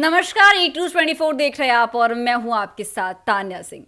नमस्कार, E224 देख रहे हैं आप और मैं हूं आपके साथ तान्या सिंह।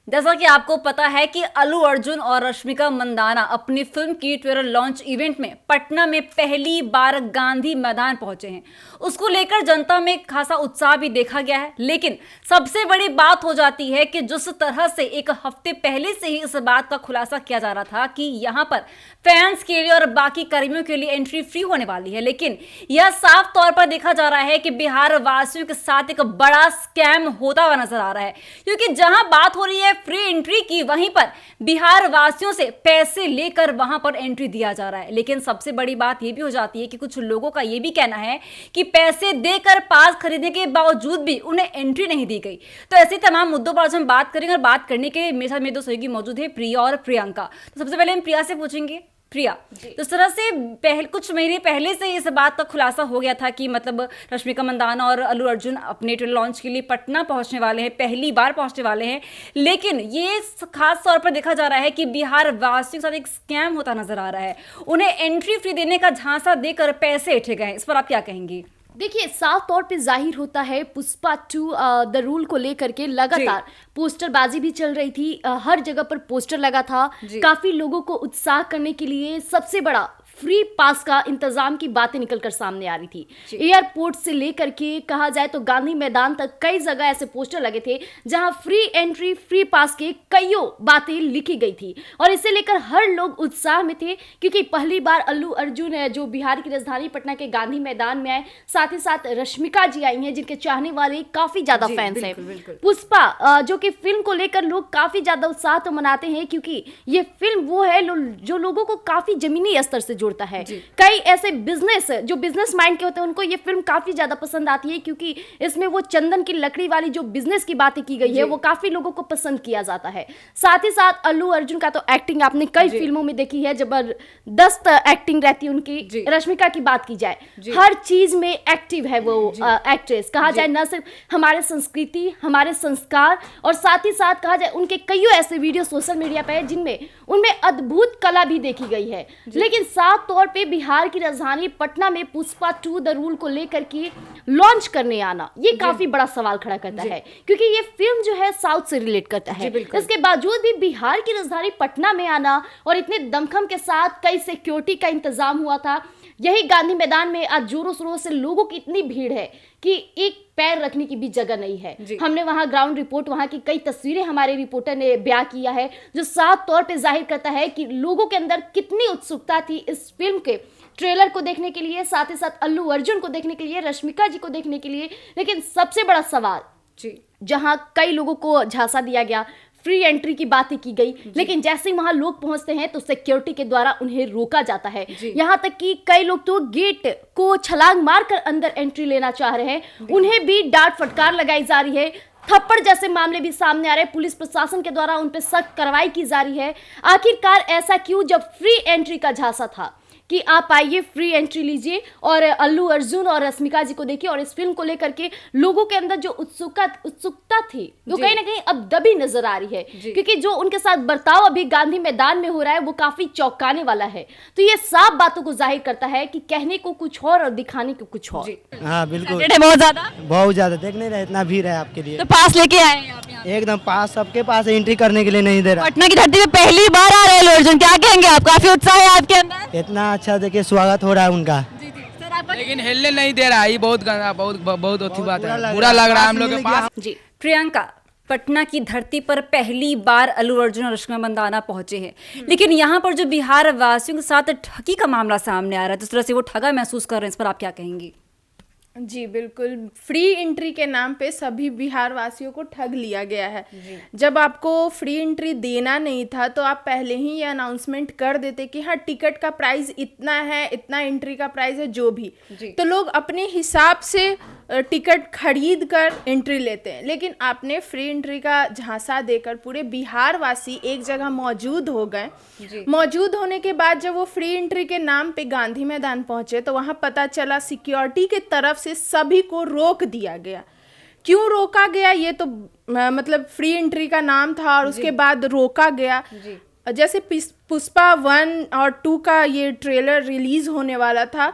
जैसा कि आपको पता है कि अल्लू अर्जुन और रश्मिका मंदाना अपनी फिल्म की ट्रेलर लॉन्च इवेंट में पटना में पहली बार गांधी मैदान पहुंचे हैं। उसको लेकर जनता में खासा उत्साह भी देखा गया है, लेकिन सबसे बड़ी बात हो जाती है कि जिस तरह से एक हफ्ते पहले से ही इस बात का खुलासा किया जा रहा था कि यहां पर फैंस के लिए और बाकी कर्मियों के लिए एंट्री फ्री होने वाली है, लेकिन यह साफ तौर पर देखा जा रहा है कि बिहार वासियों के साथ एक बड़ा स्कैम होता हुआ नजर आ रहा है। क्योंकि जहां बात हो रही है फ्री एंट्री की, वहीं पर बिहार वासियों से पैसे लेकर वहां पर एंट्री दिया जा रहा है। लेकिन सबसे बड़ी बात यह भी हो जाती है कि कुछ लोगों का यह भी कहना है कि पैसे देकर पास खरीदने के बावजूद भी उन्हें एंट्री नहीं दी गई। तो ऐसे तमाम मुद्दों पर आज हम बात करेंगे और बात करने के मेरे साथ मेरे दो सहयोगी मौजूद है, प्रिया और प्रियंका। तो सबसे पहले हम प्रिया से पूछेंगे। प्रिया, जिस तरह से कुछ महीने पहले से इस बात का खुलासा हो गया था कि मतलब रश्मिका मंदाना और अल्लू अर्जुन अपने ट्रेलर लॉन्च के लिए पटना पहुंचने वाले हैं, पहली बार पहुंचने वाले हैं, लेकिन ये खास तौर पर देखा जा रहा है कि बिहार वासियों के साथ एक स्कैम होता नजर आ रहा है। उन्हें एंट्री फ्री देने का झांसा देकर पैसे ऐंठे गए हैं। इस पर आप क्या कहेंगी? देखिए, साफ तौर पे जाहिर होता है पुष्पा 2 द रूल को लेकर के लगातार पोस्टरबाजी भी चल रही थी। हर जगह पर पोस्टर लगा था। काफी लोगों को उत्साह करने के लिए सबसे बड़ा फ्री पास का इंतजाम की बातें निकलकर सामने आ रही थी। एयरपोर्ट से लेकर के कहा जाए तो गांधी मैदान तक कई जगह ऐसे पोस्टर लगे थे जहां फ्री एंट्री फ्री पास के कईयों बातें लिखी गई थी और इसे लेकर हर लोग उत्साह में थे, क्योंकि पहली बार अल्लू अर्जुन है जो बिहार की राजधानी पटना के गांधी मैदान में आए, साथ ही साथ रश्मिका जी आई हैं जिनके चाहने वाले काफी ज्यादा फैंस हैं। पुष्पा जो कि फिल्म को लेकर लोग काफी ज्यादा उत्साह तो मनाते हैं, क्योंकि ये फिल्म वो है जो लोगों को काफी जमीनी स्तर से जोड़ता है। कई ऐसे जो बिजनेस माइंड के होते हैं उनको ये फिल्म काफी ज्यादा पसंद आती है, क्योंकि इसमें वो चंदन की लकड़ी वाली जो बिजनेस की बातें की गई है वो काफी लोगों को पसंद किया जाता है। साथ ही साथ अल्लू अर्जुन का तो एक्टिंग आपने कई फिल्मों में देखी है, जबरदस्त एक्टिंग रहती है उनकी। रश्मिका की बात की जाए, हर चीज में एक्टिव है वो एक्ट्रेस। कहा जाए न सिर्फ हमारे संस्कृति, हमारे संस्कार, और साथ ही साथ कहा जाए उनके कई ऐसे वीडियो सोशल मीडिया पे है जिनमें उनमें अद्भुत कला भी देखी गई है। लेकिन साफ तौर पे बिहार की राजधानी पटना में पुष्पा 2 द रूल को लेकर के लॉन्च करने आना ये काफी बड़ा सवाल खड़ा करता है, क्योंकि ये फिल्म जो है साउथ से रिलेट करता है। इसके बावजूद भी बिहार की राजधानी पटना में आना और इतने दमखम के साथ कई सिक्योरिटी का इंतजाम हुआ था। यही गांधी मैदान में आज जोरों शोरों से लोगों की इतनी भीड़ है कि एक पैर रखने की भी जगह नहीं है। हमने वहां ग्राउंड रिपोर्ट, वहां की कई तस्वीरें हमारे रिपोर्टर ने बयां किया है, जो साफ तौर पे जाहिर करता है कि लोगों के अंदर कितनी उत्सुकता थी इस फिल्म के ट्रेलर को देखने के लिए, साथ ही साथ अल्लू अर्जुन को देखने के लिए, रश्मिका जी को देखने के लिए। लेकिन सबसे बड़ा सवाल जहां कई लोगों को झांसा दिया गया, फ्री एंट्री की बातें की गई, लेकिन जैसे ही वहां लोग पहुंचते हैं तो सिक्योरिटी के द्वारा उन्हें रोका जाता है। यहां तक कि कई लोग तो गेट को छलांग मारकर अंदर एंट्री लेना चाह रहे हैं, उन्हें भी डांट फटकार लगाई जा रही है। थप्पड़ जैसे मामले भी सामने आ रहे हैं, पुलिस प्रशासन के द्वारा उन पर सख्त कार्रवाई की जा रही है। आखिरकार ऐसा क्यों, जब फ्री एंट्री का झांसा था कि आप आइए फ्री एंट्री लीजिए और अल्लू अर्जुन और रश्मिका जी को देखिए, और इस फिल्म को लेकर के लोगों के अंदर जो उत्सुकता थी वो कहीं ना कहीं अब दबी नजर आ रही है, क्योंकि जो उनके साथ बर्ताव अभी गांधी मैदान में हो रहा है वो काफी चौंकाने वाला है। तो ये साफ बातों को जाहिर करता है कि कहने को कुछ और दिखाने को कुछ और। हाँ बिल्कुल, बहुत ज्यादा देख नहीं रहे, इतना भीड़ है आपके लिए। तो पास लेके आए हैं आप यहाँ? एकदम पास, सबके पास एंट्री करने के लिए नहीं दे रहा। पटना की धरती पे पहली बार आ रहे हैं अल्लू अर्जुन, क्या कहेंगे आप? काफी उत्साह है आपके अंदर? इतना अच्छा देखिए स्वागत हो रहा है उनका। लेकिन हिलने नहीं दे रहा है, ये बहुत गंदा, बहुत अच्छी बात है, बुरा लग रहा है हम लोग के पास। जी प्रियंका, पटना की धरती पर पहली बार अल्लू अर्जुन और रश्मिका मंदाना पहुंचे हैं, लेकिन यहाँ पर जो बिहार वासियों के साथ ठगी का मामला सामने आ रहा है, जिस तरह से वो ठगा महसूस कर रहे हैं, इस पर आप क्या कहेंगी? जी बिल्कुल, फ्री एंट्री के नाम पे सभी बिहार वासियों को ठग लिया गया है। जब आपको फ्री एंट्री देना नहीं था तो आप पहले ही ये अनाउंसमेंट कर देते कि हाँ टिकट का प्राइस इतना है, इतना एंट्री का प्राइस है, जो भी, तो लोग अपने हिसाब से टिकट खरीद कर एंट्री लेते हैं। लेकिन आपने फ्री एंट्री का झांसा देकर पूरे बिहार वासी एक जगह मौजूद हो गए। मौजूद होने के बाद जब वो फ्री एंट्री के नाम पे गांधी मैदान पहुंचे तो वहां पता चला सिक्योरिटी के तरफ से सभी को रोक दिया गया। क्यों रोका गया, ये तो मतलब फ्री एंट्री का नाम था और उसके बाद रोका गया। जैसे पुष्पा 1 और 2 का ये ट्रेलर रिलीज होने वाला था,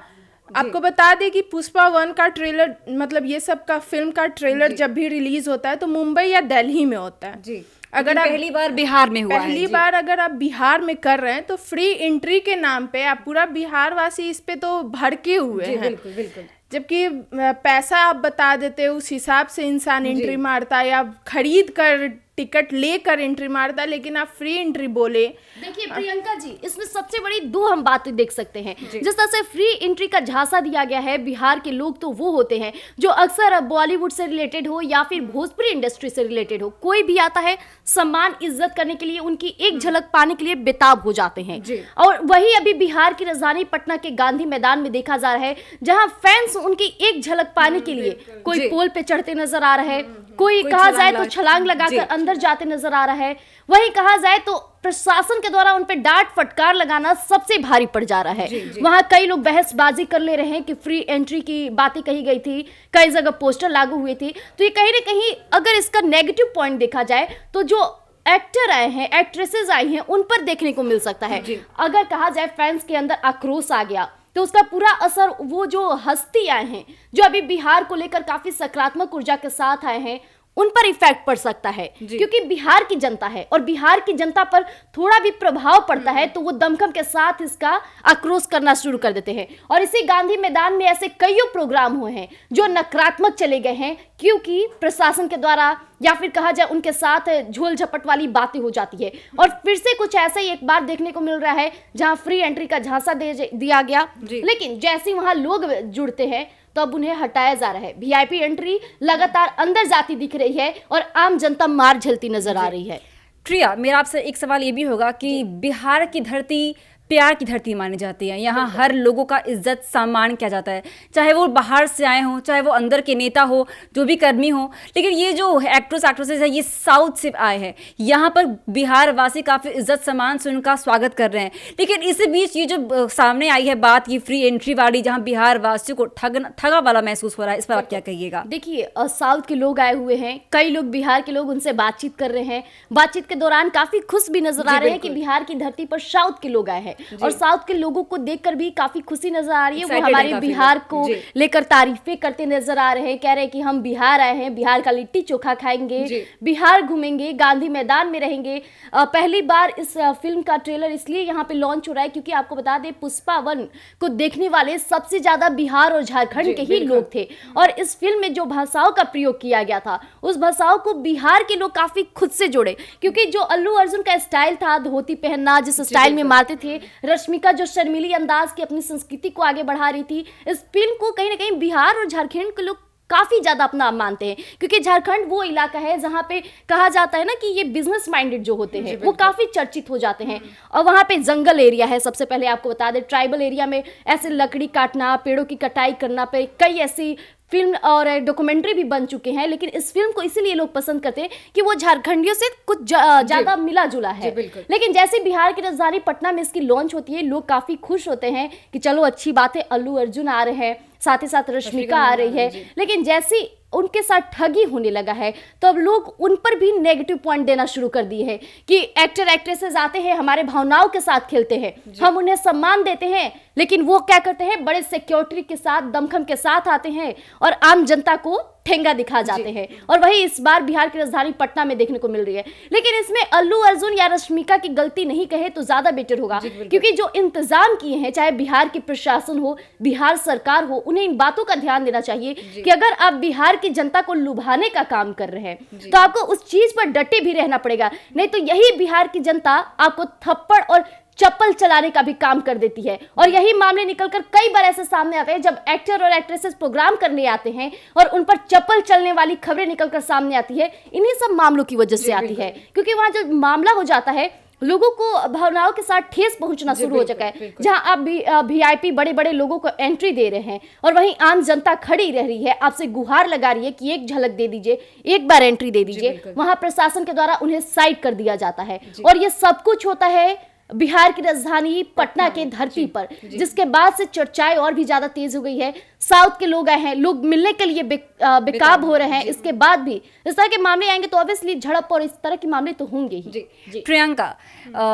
आपको बता दें कि पुष्पा 1 का ट्रेलर, मतलब ये सब का फिल्म का ट्रेलर जब भी रिलीज होता है तो मुंबई या दिल्ली में होता है जी। अगर आप पहली बार बिहार में हुआ है पहली बार अगर आप बिहार में कर रहे हैं तो फ्री एंट्री के नाम पे आप पूरा बिहार वासी इस पे तो भड़के हुए हैं। बिल्कुल बिल्कुल। जबकि पैसा आप बता देते उस हिसाब से इंसान एंट्री मारता है या खरीद कर टिकट लेकर एंट्री मारता है, लेकिन आप फ्री एंट्री बोले। देखिए प्रियंका जी, इसमें सबसे बड़ी दो हम बातें देख सकते हैं। जिस तरह से फ्री एंट्री का झांसा दिया गया है, बिहार के लोग तो वो होते हैं जो अक्सर बॉलीवुड से रिलेटेड हो या फिर भोजपुरी इंडस्ट्री से रिलेटेड हो, कोई भी आता है सम्मान इज्जत करने के लिए, उनकी एक झलक पाने के लिए बेताब हो जाते हैं। और वही अभी बिहार की राजधानी पटना के गांधी मैदान में देखा जा रहा है, जहां फैंस उनकी एक झलक पाने के लिए कोई पोल पे चढ़ते नजर आ रहा है, कोई कहा जाए तो छलांग लगाकर अंदर जाते नजर आ रहा है, वही कहा जाए तो प्रशासन के द्वारा उन पे डांट फटकार लगाना सबसे भारी पड़ जा रहा है। वहां कई लोग बहसबाजी कर ले रहे हैं कि फ्री एंट्री की बातें कही गई थी, कई जगह पोस्टर लागू हुए थे, तो ये कहीं ना कहीं अगर इसका नेगेटिव पॉइंट देखा जाए तो जो एक्टर आए हैं, एक्ट्रेसेस आई हैं, उन पर देखने को मिल सकता है। अगर कहा जाए फैंस के अंदर आक्रोश आ गया तो उसका पूरा असर वो जो हस्ती आए हैं, जो अभी बिहार को लेकर काफी सकारात्मक ऊर्जा के साथ आए हैं, उन पर इफेक्ट पड़ सकता है। क्योंकि बिहार की जनता है और बिहार की जनता पर थोड़ा भी प्रभाव पड़ता है तो वो दमखम के साथ इसका आक्रोश करना शुरू कर देते हैं। और इसी गांधी मैदान में ऐसे कईयों प्रोग्राम हुए हैं जो नकारात्मक चले गए हैं, क्योंकि प्रशासन के द्वारा या फिर कहा जाए उनके साथ झोल झपट वाली बातें हो जाती है। और फिर से कुछ ऐसा ही एक बार देखने को मिल रहा है जहां फ्री एंट्री का झांसा दिया गया, लेकिन जैसे वहां लोग जुड़ते हैं तो अब उन्हें हटाया जा रहा है। वीआईपी एंट्री लगातार अंदर जाती दिख रही है और आम जनता मार झेलती नजर आ रही है। प्रिया, मेरा आपसे एक सवाल ये भी होगा कि बिहार की धरती प्यार की धरती मानी जाती है, यहाँ हर लोगों का इज्जत सम्मान किया जाता है, चाहे वो बाहर से आए हों, चाहे वो अंदर के नेता हो, जो भी कर्मी हो। लेकिन ये जो एक्ट्रेसेस है ये साउथ से आए हैं, यहाँ पर बिहार वासी काफ़ी इज्जत सम्मान से उनका स्वागत कर रहे हैं। लेकिन इसी बीच ये जो सामने आई है बात ये फ्री एंट्री वाली, जहाँ बिहार वासियों को ठगा वाला महसूस हो रहा है, इस पर आप क्या कहिएगा? देखिए साउथ के लोग आए हुए हैं, कई लोग बिहार के लोग उनसे बातचीत कर रहे हैं, बातचीत के दौरान काफी खुश भी नजर आ रहे हैं कि बिहार की धरती पर साउथ के लोग आए हैं। और साउथ के लोगों को देखकर भी काफी खुशी नजर आ रही है। वो हमारे बिहार को लेकर तारीफें करते नजर आ रहे हैं, कह रहे हैं कि हम बिहार आए हैं, बिहार का लिट्टी चोखा खाएंगे, बिहार घूमेंगे, गांधी मैदान में रहेंगे। पहली बार इस फिल्म का ट्रेलर इसलिए यहाँ पे लॉन्च हो रहा है क्योंकि आपको बता दें पुष्पा 1 को देखने वाले सबसे ज्यादा बिहार और झारखंड के ही लोग थे। और इस फिल्म में जो भाषाओं का प्रयोग किया गया था उस भाषाओं को बिहार के लोग काफी खुद से जोड़े, क्योंकि जो अल्लू अर्जुन का स्टाइल था, धोती पहनना, जिस स्टाइल में मारते थे, रश्मिका जो शर्मीली अंदाज की अपनी संस्कृति को आगे बढ़ा रही थी, इस फिल्म को कहीं ना कहीं बिहार और झारखंड के लोग काफी ज्यादा अपना मानते हैं। क्योंकि झारखंड वो इलाका है जहां पे कहा जाता है ना कि ये बिजनेस माइंडेड जो होते हैं वो काफी चर्चित हो जाते हैं। और वहां पे जंगल एरिया है, सबसे पहले आपको बता दें ट्राइबल एरिया में ऐसे लकड़ी काटना, पेड़ों की कटाई करना पे कई ऐसी फिल्म और डॉक्यूमेंट्री भी बन चुके हैं। लेकिन इस फिल्म को इसीलिए लोग पसंद करते हैं कि वो झारखंडियों से कुछ ज्यादा मिला जुला है। लेकिन जैसे बिहार की राजधानी पटना में इसकी लॉन्च होती है, लोग काफी खुश होते हैं कि चलो अच्छी बात है, अल्लू अर्जुन आ रहे हैं, साथ ही साथ रश्मिका आ रही है। लेकिन जैसी उनके साथ ठगी होने लगा है तो अब लोग उन पर भी नेगेटिव पॉइंट देना शुरू कर दिए हैं कि एक्टर एक्ट्रेसेस आते हैं, हमारे भावनाओं के साथ खेलते हैं, हम उन्हें सम्मान देते हैं, लेकिन वो क्या करते हैं, बड़े सिक्योरिटी के साथ, दमखम के साथ आते हैं और आम जनता को ठेंगा दिखा जाते हैं। और वही इस बार बिहार की राजधानी पटना में देखने को मिल रही है। लेकिन इसमें अल्लू अर्जुन या रश्मिका की गलती नहीं कहे तो ज्यादा बेटर होगा, क्योंकि जो इंतजाम किए हैं, चाहे बिहार की प्रशासन हो, बिहार सरकार हो, उन्हें इन बातों का ध्यान देना चाहिए कि अगर आप बिहार की जनता को लुभाने का काम कर रहे हैं तो आपको उस चीज पर डटे भी रहना पड़ेगा, नहीं तो यही बिहार की जनता आपको थप्पड़ और चप्पल चलाने का भी काम कर देती है। और यही मामले निकलकर कई बार ऐसे सामने आते हैं जब एक्टर और एक्ट्रेसेस प्रोग्राम करने आते हैं और उन पर चप्पल चलने वाली खबरें निकलकर सामने आती है, इन्हीं सब मामलों की वजह से आती है। क्योंकि वहां जो मामला हो जाता है, लोगों को भावनाओं के साथ ठेस पहुंचना शुरू हो चुका है। जहां आप वीआईपी बड़े बड़े लोगों को एंट्री दे रहे हैं और वहीं आम जनता खड़ी रह रही है, आपसे गुहार लगा रही है कि एक झलक दे दीजिए, एक बार एंट्री दे दीजिए, वहां प्रशासन के द्वारा उन्हें साइड कर दिया जाता है। और ये सब कुछ होता है बिहार की राजधानी पटना के धरती पर, जिसके बाद से चर्चाएं और भी ज्यादा तेज हो गई है। साउथ के लोग आए हैं, लोग मिलने के लिए बेकाब हो रहे हैं। इसके बाद भी इस तरह के मामले आएंगे तो ऑब्वियसली झड़प और इस तरह के मामले तो होंगे ही। जी प्रियंका,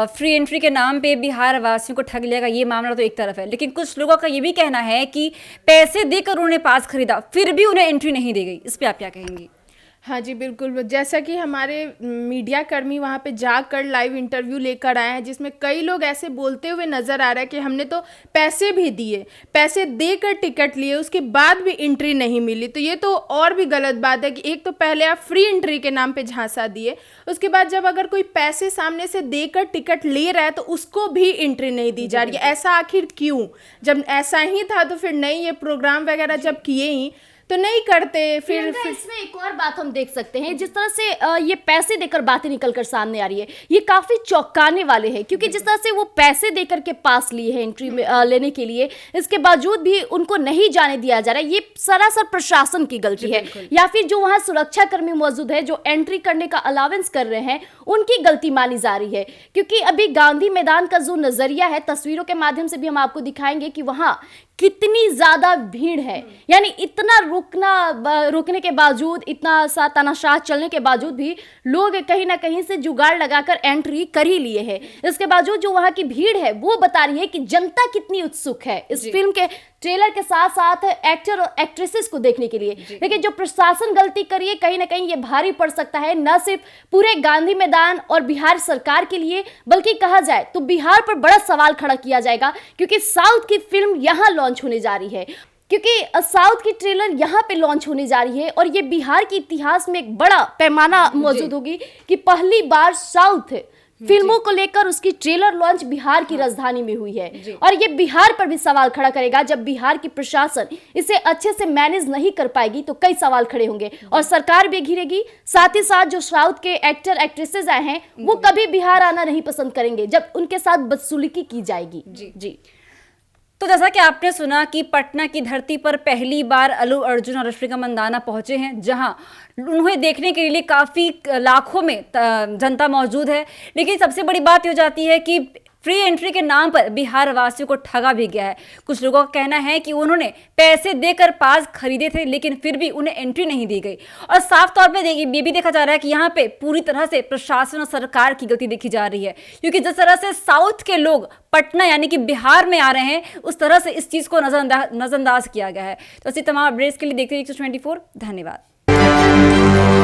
फ्री एंट्री के नाम पे बिहार वासियों को ठग लिया ये मामला तो एक तरफ है, लेकिन कुछ लोगों का ये भी कहना है कि पैसे देकर उन्हें पास खरीदा फिर भी उन्हें एंट्री नहीं दी गई। इस पे आप क्या कहेंगी? हाँ जी बिल्कुल, जैसा कि हमारे मीडिया कर्मी वहाँ पे जाकर लाइव इंटरव्यू लेकर आए हैं, जिसमें कई लोग ऐसे बोलते हुए नज़र आ रहा है कि हमने तो पैसे भी दिए, पैसे देकर टिकट लिए, उसके बाद भी एंट्री नहीं मिली। तो ये तो और भी गलत बात है कि एक तो पहले आप फ्री एंट्री के नाम पे झांसा दिए, उसके बाद जब अगर कोई पैसे सामने से देकर टिकट ले रहा है तो उसको भी एंट्री नहीं दी जा रही है। ऐसा आखिर क्यों? जब ऐसा ही था तो फिर नहीं, ये प्रोग्राम वगैरह जब किए ही तो नहीं करते। फिर इसमें एक और बात हम देख सकते हैं, जिस तरह से ये पैसे देकर बातें निकलकर सामने आ रही है, ये काफी चौंकाने वाले हैं, क्योंकि जिस तरह से वो पैसे देकर के पास लिए हैं एंट्री में लेने के लिए, इसके बावजूद भी उनको नहीं जाने दिया जा रहा है। ये सरासर प्रशासन की गलती है, या फिर जो वहां सुरक्षा कर्मी मौजूद है जो एंट्री करने का अलावेंस कर रहे हैं उनकी गलती मानी जा रही है। क्योंकि अभी गांधी मैदान का जो नजरिया है, तस्वीरों के माध्यम से भी हम आपको दिखाएंगे कि वहां कितनी ज्यादा भीड़ है। यानी इतना रुकने के बावजूद, इतना सा तानाशाह चलने के बावजूद भी लोग कहीं ना कहीं से जुगाड़ लगाकर एंट्री कर ही लिए हैं। इसके बावजूद जो वहां की भीड़ है वो बता रही है कि जनता कितनी उत्सुक है इस फिल्म के ट्रेलर के साथ साथ एक्टर और एक्ट्रेसेस को देखने के लिए। लेकिन जो प्रशासन गलती करी है, कहीं ना कहीं ये भारी पड़ सकता है, न सिर्फ पूरे गांधी मैदान और बिहार सरकार के लिए, बल्कि कहा जाए तो बिहार पर बड़ा सवाल खड़ा किया जाएगा। क्योंकि साउथ की फिल्म यहां लॉन्च होने जा रही है, क्योंकि साउथ की ट्रेलर यहाँ पे लॉन्च होने जा रही है, और ये बिहार के इतिहास में एक बड़ा पैमाना मौजूद होगी कि पहली बार साउथ फिल्मों को लेकर उसकी ट्रेलर लॉन्च बिहार की राजधानी में हुई है। और ये बिहार पर भी सवाल खड़ा करेगा। जब बिहार की प्रशासन इसे अच्छे से मैनेज नहीं कर पाएगी तो कई सवाल खड़े होंगे और सरकार भी घिरेगी। साथ ही साथ जो साउथ के एक्टर एक्ट्रेसेस आए हैं वो कभी बिहार आना नहीं पसंद करेंगे जब उनके साथ बदसलूकी की जाएगी। जी तो जैसा कि आपने सुना कि पटना की धरती पर पहली बार अल्लू अर्जुन और रश्मिका मंदाना पहुंचे हैं, जहां उन्हें देखने के लिए काफ़ी लाखों में जनता मौजूद है। लेकिन सबसे बड़ी बात ये हो जाती है कि फ्री एंट्री के नाम पर बिहार वासियों को ठगा भी गया है। कुछ लोगों का कहना है कि उन्होंने पैसे देकर पास खरीदे थे लेकिन फिर भी उन्हें एंट्री नहीं दी गई। और साफ तौर पे ये भी देखा जा रहा है कि यहाँ पे पूरी तरह से प्रशासन और सरकार की गलती देखी जा रही है, क्योंकि जिस तरह से साउथ के लोग पटना यानी कि बिहार में आ रहे हैं, उस तरह से इस चीज़ को नजरअंदाज किया गया है। तो ऐसी तमाम अपडेट्स के लिए देखते रहिए 124। धन्यवाद।